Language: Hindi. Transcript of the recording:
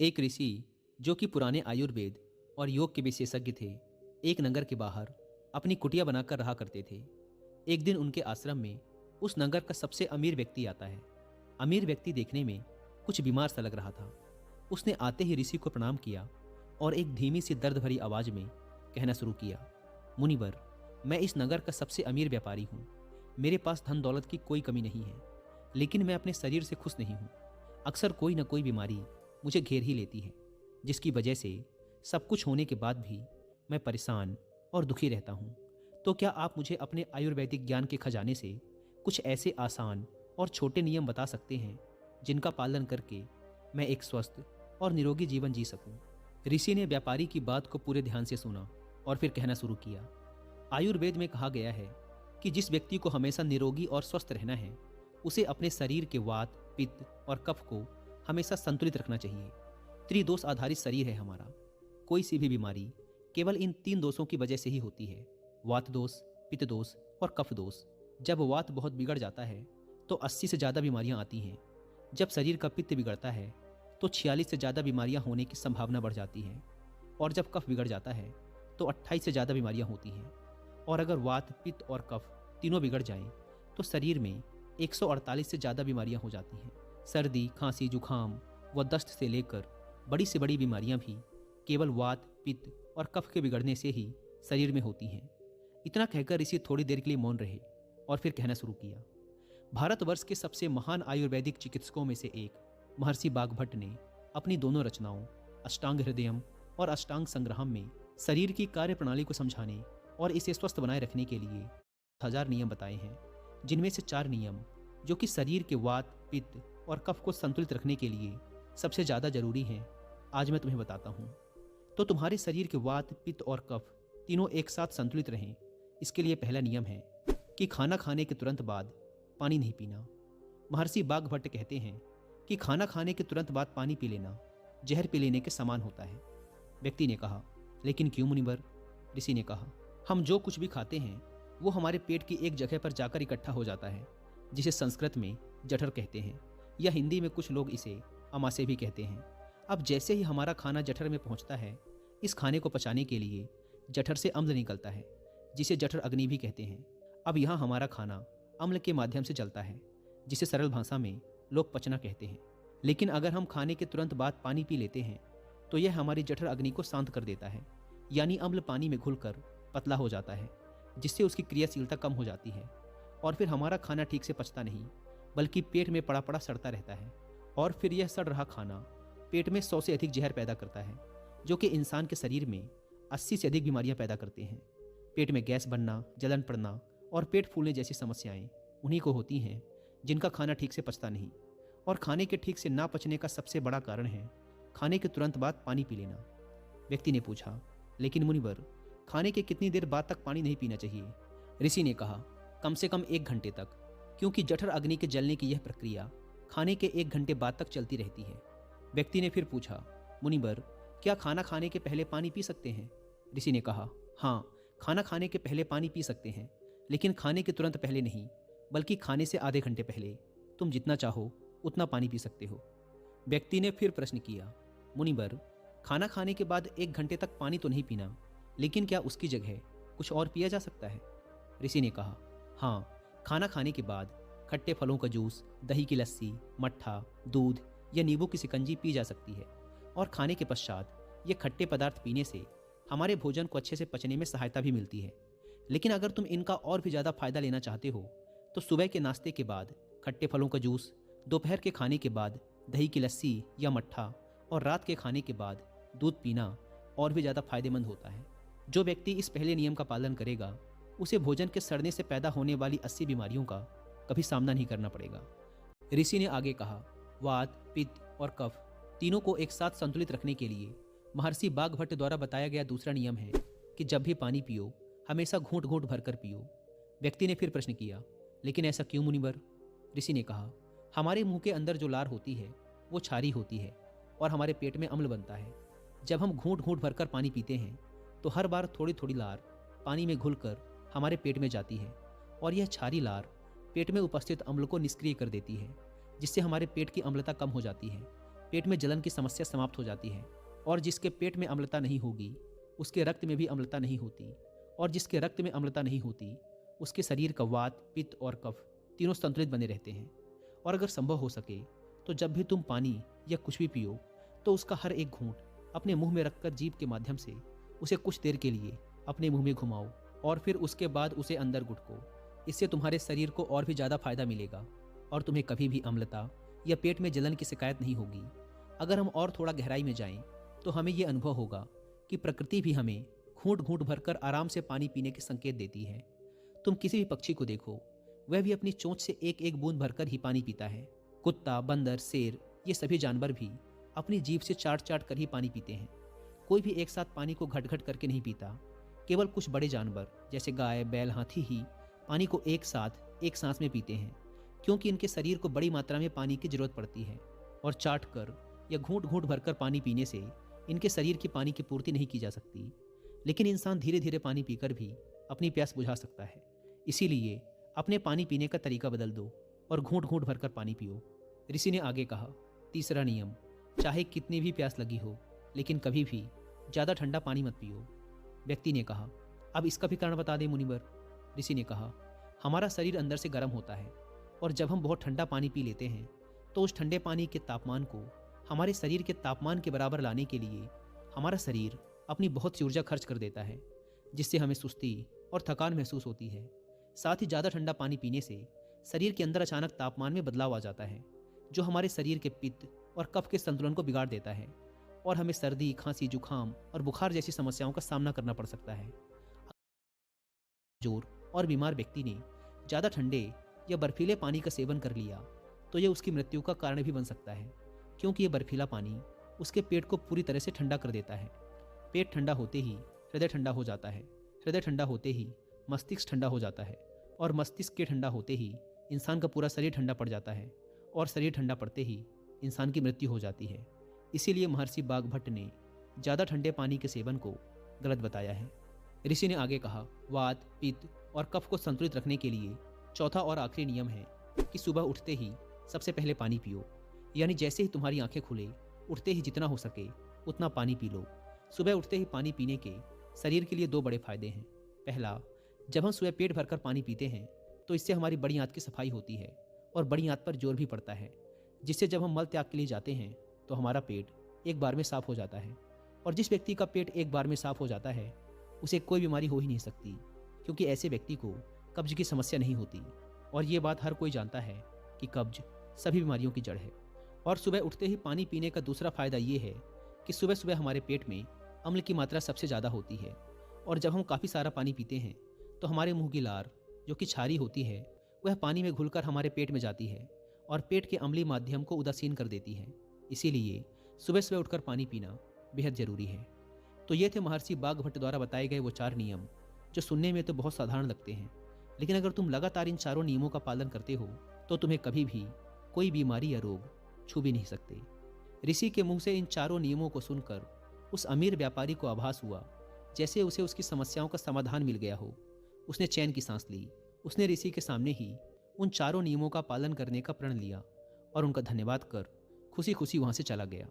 एक ऋषि जो कि पुराने आयुर्वेद और योग के विशेषज्ञ थे, एक नगर के बाहर अपनी कुटिया बनाकर रहा करते थे। एक दिन उनके आश्रम में उस नगर का सबसे अमीर व्यक्ति आता है। अमीर व्यक्ति देखने में कुछ बीमार सा लग रहा था। उसने आते ही ऋषि को प्रणाम किया और एक धीमी सी दर्द भरी आवाज में कहना शुरू किया, मुनिवर, मैं इस नगर का सबसे अमीर व्यापारी हूँ। मेरे पास धन दौलत की कोई कमी नहीं है, लेकिन मैं अपने शरीर से खुश नहीं हूँ। अक्सर कोई न कोई बीमारी मुझे घेर ही लेती है, जिसकी वजह से सब कुछ होने के बाद भी मैं परेशान और दुखी रहता हूँ। तो क्या आप मुझे अपने आयुर्वेदिक ज्ञान के खजाने से कुछ ऐसे आसान और छोटे नियम बता सकते हैं जिनका पालन करके मैं एक स्वस्थ और निरोगी जीवन जी सकूं? ऋषि ने व्यापारी की बात को पूरे ध्यान से सुना और फिर कहना शुरू किया। आयुर्वेद में कहा गया है कि जिस व्यक्ति को हमेशा निरोगी और स्वस्थ रहना है, उसे अपने शरीर के वात, पित्त और कफ को हमेशा संतुलित रखना चाहिए। त्रिदोष आधारित शरीर है हमारा। कोई सी भी बीमारी केवल इन 3 दोषों की वजह से ही होती है, वात दोष, पित्त दोष और कफ दोष। जब वात बहुत बिगड़ जाता है तो 80 से ज़्यादा बीमारियां आती हैं। जब शरीर का पित्त बिगड़ता है तो 46 से ज़्यादा बीमारियां होने की संभावना बढ़ जाती है। और जब कफ बिगड़ जाता है तो 28 से ज़्यादा बीमारियां होती हैं। और अगर वात, पित्त और कफ तीनों बिगड़ जाएं तो शरीर में 148 से ज़्यादा बीमारियां हो जाती हैं। सर्दी, खांसी, जुखाम व दस्त से लेकर बड़ी से बड़ी बीमारियां भी केवल वात, पित्त और कफ के बिगड़ने से ही शरीर में होती हैं। इतना कहकर ऋषि थोड़ी देर के लिए मौन रहे और फिर कहना शुरू किया। भारतवर्ष के सबसे महान आयुर्वेदिक चिकित्सकों में से एक महर्षि बागभट्ट ने अपनी दोनों रचनाओं अष्टांग हृदयम और अष्टांग संग्रहम में शरीर की कार्य प्रणाली को समझाने और इसे स्वस्थ बनाए रखने के लिए 1000 नियम बताए हैं, जिनमें से 4 नियम जो कि शरीर के वात, पित्त और कफ को संतुलित रखने के लिए सबसे ज़्यादा जरूरी हैं, आज मैं तुम्हें बताता हूँ। तो तुम्हारे शरीर के वात, पित्त और कफ तीनों एक साथ संतुलित रहें, इसके लिए पहला नियम है कि खाना खाने के तुरंत बाद पानी नहीं पीना। महर्षि बागभट्ट कहते हैं कि खाना खाने के तुरंत बाद पानी पी लेना जहर पी लेने के समान होता है। व्यक्ति ने कहा, लेकिन क्यों मुनिवर? ऋषि ने कहा, हम जो कुछ भी खाते हैं वो हमारे पेट की एक जगह पर जाकर इकट्ठा हो जाता है, जिसे संस्कृत में जठर कहते हैं, या हिंदी में कुछ लोग इसे अमाशय भी कहते हैं। अब जैसे ही हमारा खाना जठर में पहुंचता है, इस खाने को पचाने के लिए जठर से अम्ल निकलता है, जिसे जठर अग्नि भी कहते हैं। अब यहाँ हमारा खाना अम्ल के माध्यम से चलता है, जिसे सरल भाषा में लोग पचना कहते हैं। लेकिन अगर हम खाने के तुरंत बाद पानी पी लेते हैं तो यह हमारी जठर अग्नि को शांत कर देता है, यानी अम्ल पानी में घुलकर पतला हो जाता है, जिससे उसकी क्रियाशीलता कम हो जाती है। और फिर हमारा खाना ठीक से पचता नहीं, बल्कि पेट में पड़ा पड़ा सड़ता रहता है। और फिर यह सड़ रहा खाना पेट में 100 से अधिक जहर पैदा करता है, जो कि इंसान के शरीर में 80 से अधिक बीमारियां पैदा करते हैं। पेट में गैस बनना, जलन पड़ना और पेट फूलने जैसी समस्याएं उन्हीं को होती हैं जिनका खाना ठीक से पचता नहीं। और खाने के ठीक से ना पचने का सबसे बड़ा कारण है खाने के तुरंत बाद पानी पी लेना। व्यक्ति ने पूछा, लेकिन मुनिवर, खाने के कितनी देर बाद तक पानी नहीं पीना चाहिए? ऋषि ने कहा, कम से कम 1 घंटे तक, क्योंकि जठर अग्नि के जलने की यह प्रक्रिया खाने के 1 घंटे बाद तक चलती रहती है। व्यक्ति ने फिर पूछा, मुनिवर, क्या खाना खाने के पहले पानी पी सकते हैं? ऋषि ने कहा, हाँ, खाना खाने के पहले पानी पी सकते हैं, लेकिन खाने के तुरंत पहले नहीं, बल्कि खाने से आधे घंटे पहले। तुम जितना चाहो उतना पानी पी सकते हो। व्यक्ति ने फिर प्रश्न किया, मुनिवर, खाना खाने के बाद 1 घंटे तक पानी तो नहीं पीना, लेकिन क्या उसकी जगह कुछ और पिया जा सकता है? ऋषि ने कहा, हाँ, खाना खाने के बाद खट्टे फलों का जूस, दही की लस्सी, मट्ठा, दूध या नींबू की शिकंजी पी जा सकती है। और खाने के पश्चात ये खट्टे पदार्थ पीने से हमारे भोजन को अच्छे से पचने में सहायता भी मिलती है। लेकिन अगर तुम इनका और भी ज़्यादा फायदा लेना चाहते हो तो सुबह के नाश्ते के बाद खट्टे फलों का जूस, दोपहर के खाने के बाद दही की लस्सी या मट्ठा और रात के खाने के बाद दूध पीना और भी ज़्यादा फायदेमंद होता है। जो व्यक्ति इस पहले नियम का पालन करेगा उसे भोजन के सड़ने से पैदा होने वाली 80 बीमारियों का कभी सामना नहीं करना पड़ेगा। ऋषि ने आगे कहा, वात, पित्त और कफ तीनों को एक साथ संतुलित रखने के लिए महर्षि बागभट्ट द्वारा बताया गया दूसरा नियम है कि जब भी पानी पियो हमेशा घूंट घूंट भरकर पियो। व्यक्ति ने फिर प्रश्न किया, लेकिन ऐसा क्यों मुनिवर? ऋषि ने कहा, हमारे मुंह के अंदर जो लार होती है वो क्षारी होती है और हमारे पेट में अम्ल बनता है। जब हम घूंट घूंट भरकर पानी पीते हैं तो हर बार थोड़ी थोड़ी लार पानी में घुलकर हमारे पेट में जाती है और यह क्षारी लार पेट में उपस्थित अम्ल को निष्क्रिय कर देती है, जिससे हमारे पेट की अम्लता कम हो जाती है पेट में जलन की समस्या समाप्त हो जाती है। और जिसके पेट में अम्लता नहीं होगी उसके रक्त में भी अम्लता नहीं होती, और जिसके रक्त में अम्लता नहीं होती उसके शरीर का वात, पित्त और कफ तीनों संतुलित बने रहते हैं। और अगर संभव हो सके तो जब भी तुम पानी या कुछ भी पियो तो उसका हर एक घूंट अपने मुंह में रखकर जीभ के माध्यम से उसे कुछ देर के लिए अपने मुंह में घुमाओ और फिर उसके बाद उसे अंदर गुटको। इससे तुम्हारे शरीर को और भी ज़्यादा फायदा मिलेगा और तुम्हें कभी भी अम्लता या पेट में जलन की शिकायत नहीं होगी। अगर हम और थोड़ा गहराई में जाएं तो हमें यह अनुभव होगा कि प्रकृति भी हमें घूंट घूंट भरकर आराम से पानी पीने के संकेत देती है। तुम किसी भी पक्षी को देखो, वह भी अपनी चोंच से एक एक बूंद भरकर ही पानी पीता है। कुत्ता, बंदर, शेर, ये सभी जानवर भी अपनी जीभ से चाट चाट कर ही पानी पीते हैं। कोई भी एक साथ पानी को घट घट करके नहीं पीता। केवल कुछ बड़े जानवर जैसे गाय, बैल, हाथी ही पानी को एक साथ एक सांस में पीते हैं, क्योंकि इनके शरीर को बड़ी मात्रा में पानी की जरूरत पड़ती है और चाट कर या घूंट घूंट भरकर पानी पीने से इनके शरीर की पानी की पूर्ति नहीं की जा सकती। लेकिन इंसान धीरे धीरे पानी पीकर भी अपनी प्यास बुझा सकता है। इसीलिए अपने पानी पीने का तरीका बदल दो और घूंट घूंट भरकर पानी पियो। ऋषि ने आगे कहा, तीसरा नियम, चाहे कितनी भी प्यास लगी हो लेकिन कभी भी ज़्यादा ठंडा पानी मत पियो। व्यक्ति ने कहा, अब इसका भी कारण बता दें मुनिवर। ऋषि ने कहा, हमारा शरीर अंदर से गर्म होता है और जब हम बहुत ठंडा पानी पी लेते हैं तो उस ठंडे पानी के तापमान को हमारे शरीर के तापमान के बराबर लाने के लिए हमारा शरीर अपनी बहुत सी ऊर्जा खर्च कर देता है, जिससे हमें सुस्ती और थकान महसूस होती है। साथ ही ज़्यादा ठंडा पानी पीने से शरीर के अंदर अचानक तापमान में बदलाव आ जाता है, जो हमारे शरीर के पित्त और कफ के संतुलन को बिगाड़ देता है और हमें सर्दी, खांसी, जुखाम और बुखार जैसी समस्याओं का सामना करना पड़ सकता है। जोर और बीमार व्यक्ति ने ज़्यादा ठंडे या बर्फीले पानी का सेवन कर लिया तो यह उसकी मृत्यु का कारण भी बन सकता है, क्योंकि यह बर्फीला पानी उसके पेट को पूरी तरह से ठंडा कर देता है। पेट ठंडा होते ही हृदय ठंडा हो जाता है, हृदय ठंडा होते ही मस्तिष्क ठंडा हो जाता है और मस्तिष्क के ठंडा होते ही इंसान का पूरा शरीर ठंडा पड़ जाता है और शरीर ठंडा पड़ते ही इंसान की मृत्यु हो जाती है। इसीलिए महर्षि बाघभट्ट ने ज़्यादा ठंडे पानी के सेवन को गलत बताया है। ऋषि ने आगे कहा, वात, पित्त और कफ को संतुलित रखने के लिए चौथा और आखिरी नियम है कि सुबह उठते ही सबसे पहले पानी पियो। यानी जैसे ही तुम्हारी आंखें खुले, उठते ही जितना हो सके उतना पानी पी लो। सुबह उठते ही पानी पीने के शरीर के लिए दो बड़े फायदे हैं। पहला, जब हम सुबह पेट भरकर पानी पीते हैं तो इससे हमारी बड़ी आंत की सफाई होती है और बड़ी आंत पर जोर भी पड़ता है, जिससे जब हम मल त्याग के लिए जाते हैं तो हमारा पेट एक बार में साफ हो जाता है। और जिस व्यक्ति का पेट एक बार में साफ हो जाता है उसे कोई बीमारी हो ही नहीं सकती, क्योंकि ऐसे व्यक्ति को कब्ज की समस्या नहीं होती। और ये बात हर कोई जानता है कि कब्ज सभी बीमारियों की जड़ है। और सुबह उठते ही पानी पीने का दूसरा फायदा ये है कि सुबह सुबह हमारे पेट में अम्ल की मात्रा सबसे ज़्यादा होती है और जब हम काफ़ी सारा पानी पीते हैं तो हमारे मुंह की लार, जो कि क्षारी होती है, वह पानी में घुलकर हमारे पेट में जाती है और पेट के अम्लीय माध्यम को उदासीन कर देती है। इसीलिए सुबह सुबह उठकर पानी पीना बेहद ज़रूरी है। तो ये थे महर्षि बाघभट्ट द्वारा बताए गए वो 4 नियम, जो सुनने में तो बहुत साधारण लगते हैं, लेकिन अगर तुम लगातार इन चारों नियमों का पालन करते हो तो तुम्हें कभी भी कोई बीमारी या रोग छू भी नहीं सकते। ऋषि के मुंह से इन चारों नियमों को सुनकर उस अमीर व्यापारी को आभास हुआ जैसे उसे उसकी समस्याओं का समाधान मिल गया हो। उसने चैन की सांस ली। उसने ऋषि के सामने ही उन चारों नियमों का पालन करने का प्रण लिया और उनका धन्यवाद कर खुशी खुशी वहां से चला गया।